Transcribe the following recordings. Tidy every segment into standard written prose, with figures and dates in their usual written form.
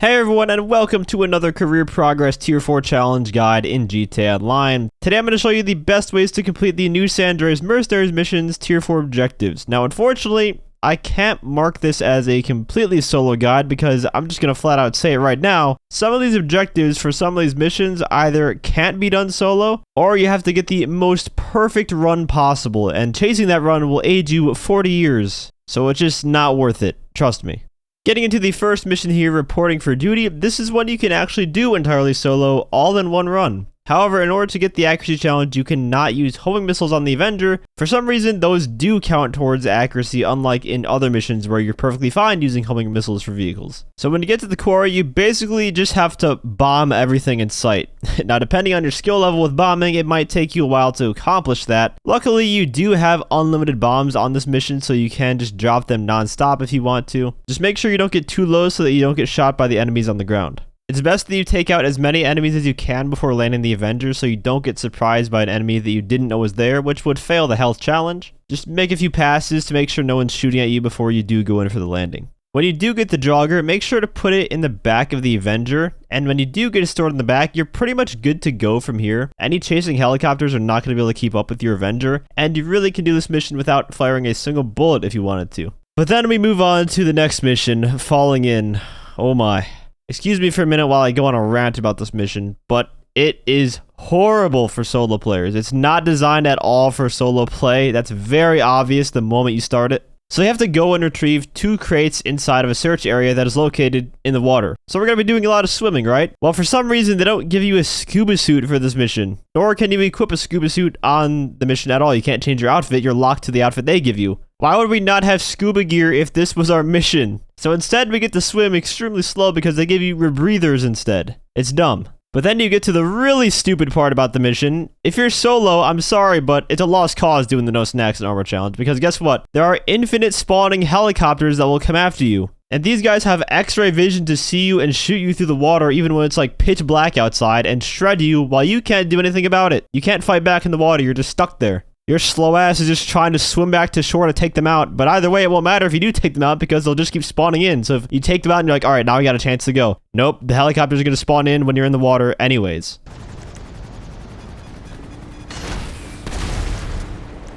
Hey everyone, and welcome to another Career Progress Tier 4 Challenge Guide in GTA Online. Today I'm going to show you the best ways to complete the new San Andreas Mercenaries missions Tier 4 objectives. Now unfortunately, I can't mark this as a completely solo guide because I'm just going to flat out say it right now. Some of these objectives for some of these missions either can't be done solo, or you have to get the most perfect run possible, and chasing that run will age you 40 years. So it's just not worth it, trust me. Getting into the first mission here, reporting for duty, this is one you can actually do entirely solo, all in one run. However, in order to get the accuracy challenge, you cannot use homing missiles on the Avenger. For some reason, those do count towards accuracy, unlike in other missions where you're perfectly fine using homing missiles for vehicles. So when you get to the core, you basically just have to bomb everything in sight. Now, depending on your skill level with bombing, it might take you a while to accomplish that. Luckily, you do have unlimited bombs on this mission, so you can just drop them non-stop if you want to. Just make sure you don't get too low so that you don't get shot by the enemies on the ground. It's best that you take out as many enemies as you can before landing the Avenger so you don't get surprised by an enemy that you didn't know was there, which would fail the health challenge. Just make a few passes to make sure no one's shooting at you before you do go in for the landing. When you do get the jogger, make sure to put it in the back of the Avenger, and when you do get it stored in the back, you're pretty much good to go from here. Any chasing helicopters are not going to be able to keep up with your Avenger, and you really can do this mission without firing a single bullet if you wanted to. But then we move on to the next mission, Falling In. Oh my. Excuse me for a minute while I go on a rant about this mission, but it is horrible for solo players. It's not designed at all for solo play. That's very obvious the moment you start it. So you have to go and retrieve 2 crates inside of a search area that is located in the water. So we're going to be doing a lot of swimming, right? Well, for some reason, they don't give you a scuba suit for this mission. Nor can you equip a scuba suit on the mission at all. You can't change your outfit. You're locked to the outfit they give you. Why would we not have scuba gear if this was our mission? So instead, we get to swim extremely slow because they give you rebreathers instead. It's dumb. But then you get to the really stupid part about the mission. If you're solo, I'm sorry, but it's a lost cause doing the no snacks and armor challenge, because guess what? There are infinite spawning helicopters that will come after you. And these guys have X-ray vision to see you and shoot you through the water even when it's like pitch black outside and shred you while you can't do anything about it. You can't fight back in the water, you're just stuck there. Your slow ass is just trying to swim back to shore to take them out, but either way, it won't matter if you do take them out because they'll just keep spawning in. So if you take them out and you're like, alright, now we got a chance to go. Nope, the helicopters are going to spawn in when you're in the water anyways.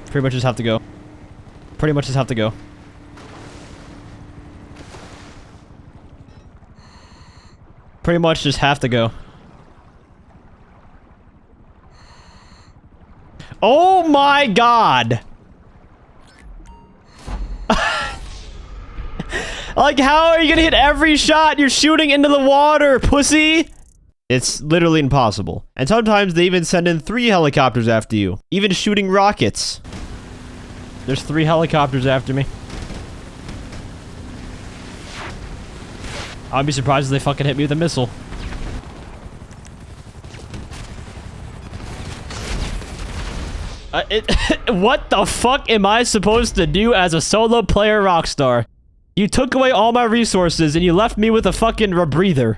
Pretty much just have to go. Pretty much just have to go. Pretty much just have to go. Oh my god! Like, how are you gonna hit every shot? You're shooting into the water, pussy! It's literally impossible. And sometimes they even send in 3 helicopters after you. Even shooting rockets. There's 3 helicopters after me. I'd be surprised if they fucking hit me with a missile. What the fuck am I supposed to do as a solo player rockstar? You took away all my resources and you left me with a fucking rebreather.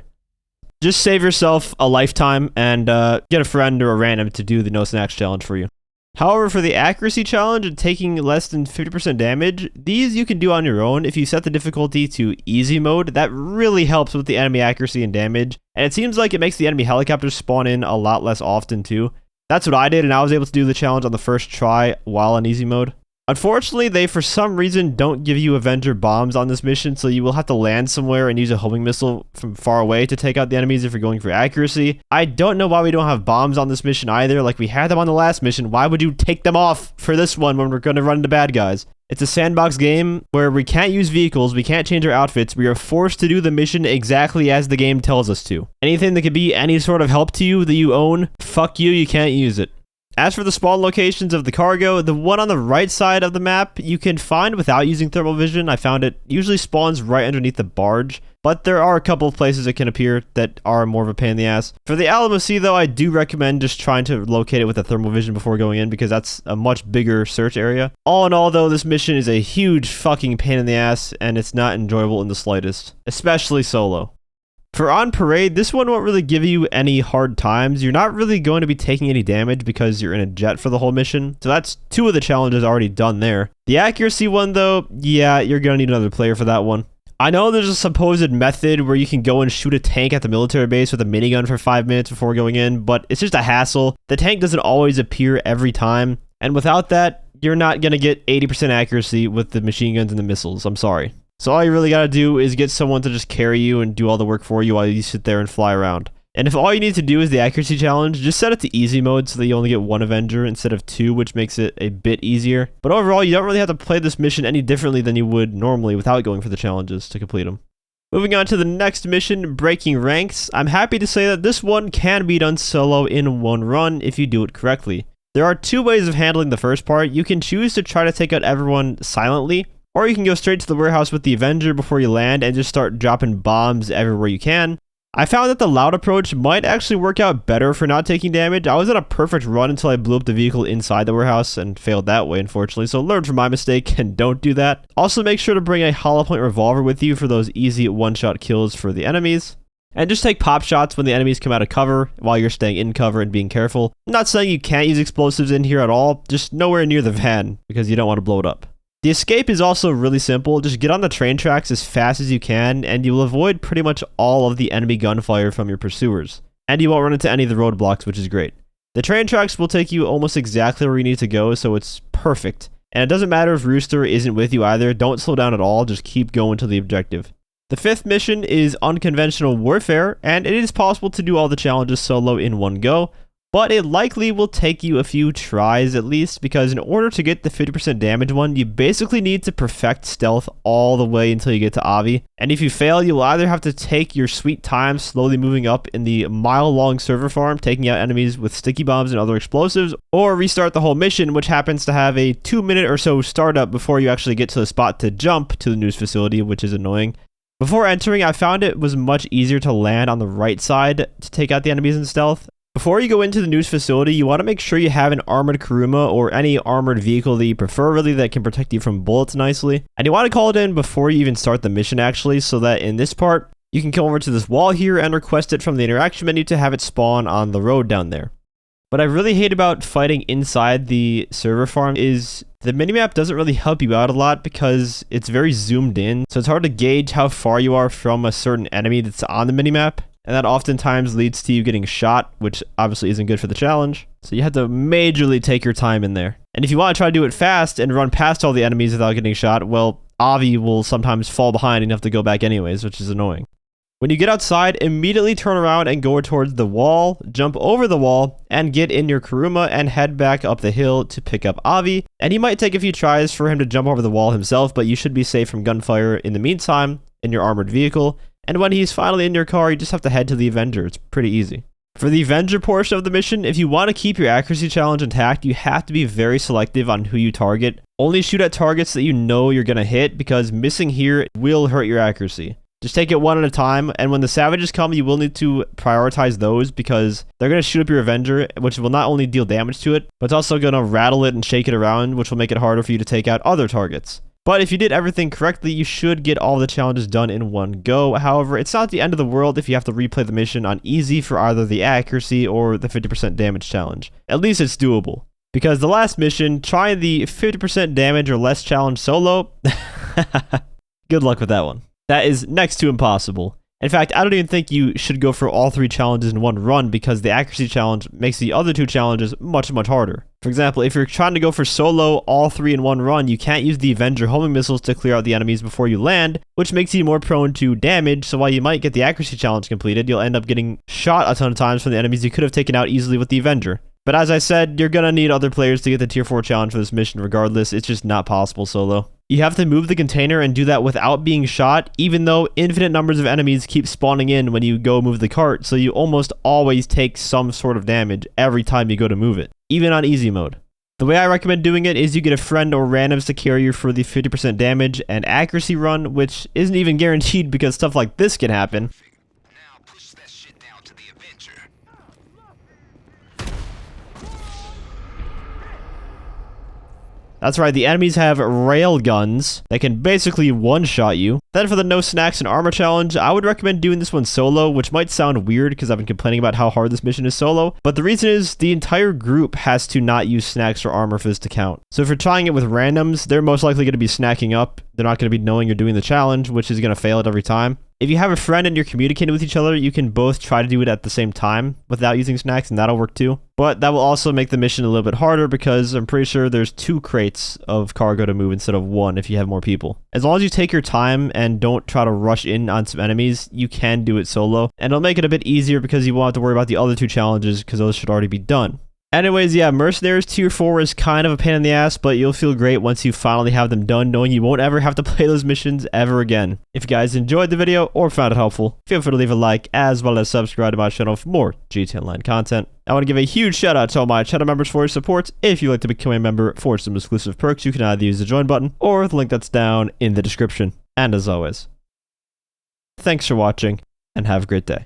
Just save yourself a lifetime and get a friend or a random to do the no snacks challenge for you. However, for the accuracy challenge and taking less than 50% damage, these you can do on your own if you set the difficulty to easy mode. That really helps with the enemy accuracy and damage, and it seems like it makes the enemy helicopters spawn in a lot less often too. That's what I did, and I was able to do the challenge on the first try while in easy mode. Unfortunately, they for some reason don't give you Avenger bombs on this mission, so you will have to land somewhere and use a homing missile from far away to take out the enemies if you're going for accuracy. I don't know why we don't have bombs on this mission either. Like, we had them on the last mission. Why would you take them off for this one when we're going to run into bad guys? It's a sandbox game where we can't use vehicles, we can't change our outfits, we are forced to do the mission exactly as the game tells us to. Anything that could be any sort of help to you that you own, fuck you, you can't use it. As for the spawn locations of the cargo, the one on the right side of the map you can find without using thermal vision. I found it usually spawns right underneath the barge, but there are a couple of places it can appear that are more of a pain in the ass. For the Alamo Sea though, I do recommend just trying to locate it with a thermal vision before going in because that's a much bigger search area. All in all though, this mission is a huge fucking pain in the ass and it's not enjoyable in the slightest, especially solo. For On Parade, this one won't really give you any hard times. You're not really going to be taking any damage because you're in a jet for the whole mission. So that's 2 of the challenges already done there. The accuracy one though, yeah, you're going to need another player for that one. I know there's a supposed method where you can go and shoot a tank at the military base with a minigun for 5 minutes before going in, but it's just a hassle. The tank doesn't always appear every time, and without that, you're not going to get 80% accuracy with the machine guns and the missiles. I'm sorry. So all you really got to do is get someone to just carry you and do all the work for you while you sit there and fly around. And if all you need to do is the accuracy challenge, just set it to easy mode so that you only get 1 Avenger instead of 2, which makes it a bit easier. But overall, you don't really have to play this mission any differently than you would normally without going for the challenges to complete them. Moving on to the next mission, Breaking Ranks. I'm happy to say that this one can be done solo in one run if you do it correctly. There are 2 ways of handling the first part. You can choose to try to take out everyone silently, or you can go straight to the warehouse with the Avenger before you land and just start dropping bombs everywhere you can. I found that the loud approach might actually work out better for not taking damage. I was on a perfect run until I blew up the vehicle inside the warehouse and failed that way, unfortunately, so learn from my mistake and don't do that. Also, make sure to bring a hollow point revolver with you for those easy one-shot kills for the enemies. And just take pop shots when the enemies come out of cover while you're staying in cover and being careful. I'm not saying you can't use explosives in here at all, just nowhere near the van because you don't want to blow it up. The escape is also really simple. Just get on the train tracks as fast as you can, and you will avoid pretty much all of the enemy gunfire from your pursuers. And you won't run into any of the roadblocks, which is great. The train tracks will take you almost exactly where you need to go, so it's perfect. And it doesn't matter if Rooster isn't with you either. Don't slow down at all, just keep going to the objective. The 5th mission is Unconventional Warfare, and it is possible to do all the challenges solo in one go. But it likely will take you a few tries at least, because in order to get the 50% damage one, you basically need to perfect stealth all the way until you get to Avi. And if you fail, you'll either have to take your sweet time slowly moving up in the mile-long server farm, taking out enemies with sticky bombs and other explosives, or restart the whole mission, which happens to have a 2-minute or so startup before you actually get to the spot to jump to the news facility, which is annoying. Before entering, I found it was much easier to land on the right side to take out the enemies in stealth. Before you go into the news facility, you want to make sure you have an armored Kuruma or any armored vehicle that you prefer really that can protect you from bullets nicely. And you want to call it in before you even start the mission actually, so that in this part, you can come over to this wall here and request it from the interaction menu to have it spawn on the road down there. What I really hate about fighting inside the server farm is the minimap doesn't really help you out a lot because it's very zoomed in, so it's hard to gauge how far you are from a certain enemy that's on the minimap. And that oftentimes leads to you getting shot, which obviously isn't good for the challenge. So you have to majorly take your time in there. And if you want to try to do it fast and run past all the enemies without getting shot, well, Avi will sometimes fall behind and you have to go back anyways, which is annoying. When you get outside, immediately turn around and go towards the wall, jump over the wall, and get in your Kuruma and head back up the hill to pick up Avi. And you might take a few tries for him to jump over the wall himself, but you should be safe from gunfire in the meantime in your armored vehicle. And when he's finally in your car, you just have to head to the Avenger. It's pretty easy. For the Avenger portion of the mission, if you want to keep your accuracy challenge intact, you have to be very selective on who you target. Only shoot at targets that you know you're going to hit, because missing here will hurt your accuracy. Just take it one at a time, and when the savages come, you will need to prioritize those because they're going to shoot up your Avenger, which will not only deal damage to it, but it's also going to rattle it and shake it around, which will make it harder for you to take out other targets. But if you did everything correctly, you should get all the challenges done in one go. However, it's not the end of the world if you have to replay the mission on easy for either the accuracy or the 50% damage challenge. At least it's doable. Because the last mission, try the 50% damage or less challenge solo. Good luck with that one. That is next to impossible. In fact, I don't even think you should go for all 3 challenges in one run because the accuracy challenge makes the other 2 challenges much, much harder. For example, if you're trying to go for solo all 3 in one run, you can't use the Avenger homing missiles to clear out the enemies before you land, which makes you more prone to damage, so while you might get the accuracy challenge completed, you'll end up getting shot a ton of times from the enemies you could have taken out easily with the Avenger. But as I said, you're gonna need other players to get the tier 4 challenge for this mission regardless. It's just not possible solo. You have to move the container and do that without being shot, even though infinite numbers of enemies keep spawning in when you go move the cart, so you almost always take some sort of damage every time you go to move it, even on easy mode. The way I recommend doing it is you get a friend or randoms to carry you for the 50% damage and accuracy run, which isn't even guaranteed because stuff like this can happen. Now push that shit down to the Avenger. That's right, the enemies have rail guns that can basically one-shot you. Then for the no snacks and armor challenge, I would recommend doing this one solo, which might sound weird because I've been complaining about how hard this mission is solo, but the reason is the entire group has to not use snacks or armor for this to count. So if you're trying it with randoms, they're most likely going to be snacking up. They're not going to be knowing you're doing the challenge, which is going to fail it every time. If you have a friend and you're communicating with each other, you can both try to do it at the same time without using snacks, and that'll work too. But that will also make the mission a little bit harder because I'm pretty sure there's 2 crates of cargo to move instead of 1 if you have more people. As long as you take your time and don't try to rush in on some enemies, you can do it solo. And it'll make it a bit easier because you won't have to worry about the other 2 challenges because those should already be done. Anyways, yeah, Mercenaries Tier 4 is kind of a pain in the ass, but you'll feel great once you finally have them done, knowing you won't ever have to play those missions ever again. If you guys enjoyed the video or found it helpful, feel free to leave a like as well as subscribe to my channel for more GTA Online content. I want to give a huge shout out to all my channel members for your support. If you'd like to become a member for some exclusive perks, you can either use the join button or the link that's down in the description. And as always, thanks for watching and have a great day.